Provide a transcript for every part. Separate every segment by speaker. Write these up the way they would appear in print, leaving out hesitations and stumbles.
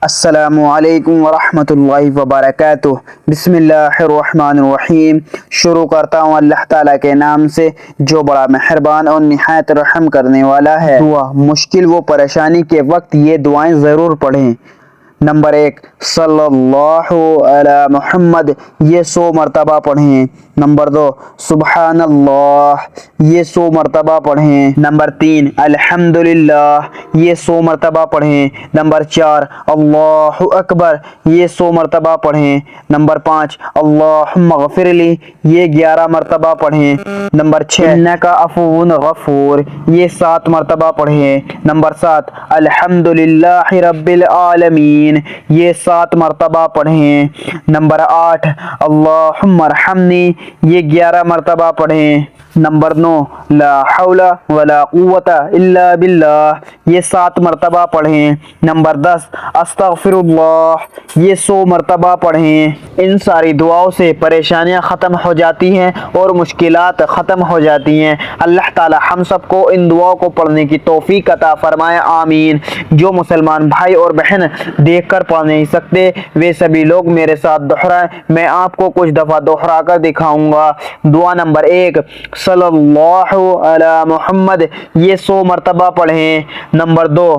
Speaker 1: السلام علیکم ورحمۃ اللہ وبرکاتہ۔ بسم اللہ الرحمن الرحیم۔ شروع کرتا ہوں اللہ تعالیٰ کے نام سے جو بڑا مہربان اور نہایت رحم کرنے والا ہے۔ دعا مشکل و پریشانی کے وقت یہ دعائیں ضرور پڑھیں۔ نمبر 1، صلی اللہ علی محمد، یہ 100 مرتبہ پڑھیں۔ نمبر 2، سبحان اللہ، یہ 100 مرتبہ پڑھیں۔ نمبر 3، الحمدللہ، یہ 100 مرتبہ پڑھیں۔ نمبر 4، اللہ اکبر، یہ 100 مرتبہ پڑھیں۔ نمبر 5، اللہم اغفر لی، یہ 11 مرتبہ پڑھیں۔ نمبر 6، انک عفو غفور، یہ 7 مرتبہ پڑھیں۔ نمبر 7، الحمدللہ رب العالمین، یہ 7 مرتبہ پڑھیں۔ نمبر 8، اللہم ارحمنی، یہ 11 مرتبہ پڑھیں۔ نمبر 9، لا حول ولا قوت الا باللہ، یہ 7 مرتبہ پڑھیں۔ نمبر 10، استغفر اللہ، یہ 100 مرتبہ پڑھیں۔ ان ساری دعاؤں سے پریشانیاں ختم ہو جاتی ہیں اور مشکلات ختم ہو جاتی ہیں۔ اللہ تعالی ہم سب کو ان دعاؤں کو پڑھنے کی توفیق عطا فرمائے، آمین۔ جو مسلمان بھائی اور بہن دیکھ کر پڑھ نہیں سکتے وہ سبھی لوگ میرے ساتھ دہرائیں، میں آپ کو کچھ دفعہ دہرا کر دکھاؤں گا۔ دعا نمبر 1، صلی اللہ علی محمد، یہ 100 مرتبہ پڑھیں۔ نمبر 2،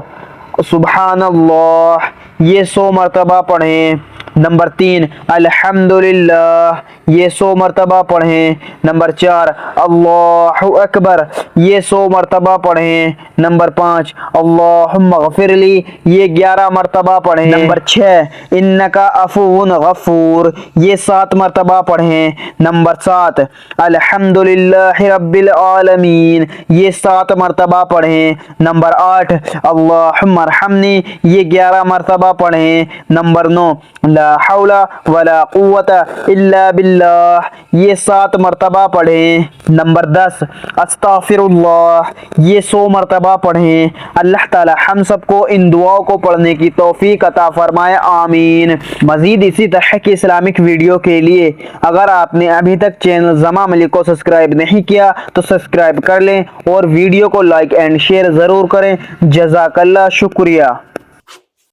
Speaker 1: سبحان اللہ، یہ 100 مرتبہ پڑھیں۔ نمبر 3، الحمدللہ، یہ 100 مرتبہ پڑھیں۔ نمبر 4، اللہ اکبر، یہ 100 مرتبہ پڑھیں۔ نمبر 5، اللہم اغفر لی، یہ 11 مرتبہ پڑھیں۔ نمبر 6، انک عفو غفور، یہ 7 مرتبہ پڑھیں۔ نمبر 7، الحمدللہ رب العالمین، یہ 7 مرتبہ پڑھیں۔ نمبر 8، اللہم ارحمنی، یہ 11 مرتبہ پڑھیں۔ نمبر 9، لا حول ولا قوت الا باللہ، یہ 7 مرتبہ پڑھیں۔ نمبر 10، استغفر اللہ، یہ 100 مرتبہ پڑھیں۔ اللہ تعالی ہم سب کو ان دعاؤں کو پڑھنے کی توفیق عطا فرمائے، آمین۔ مزید اسی طرح کی اسلامک ویڈیو کے لیے اگر آپ نے ابھی تک چینل زما ملک کو سبسکرائب نہیں کیا تو سبسکرائب کر لیں اور ویڈیو کو لائک اینڈ شیئر ضرور کریں۔ جزاک اللہ، شکریہ۔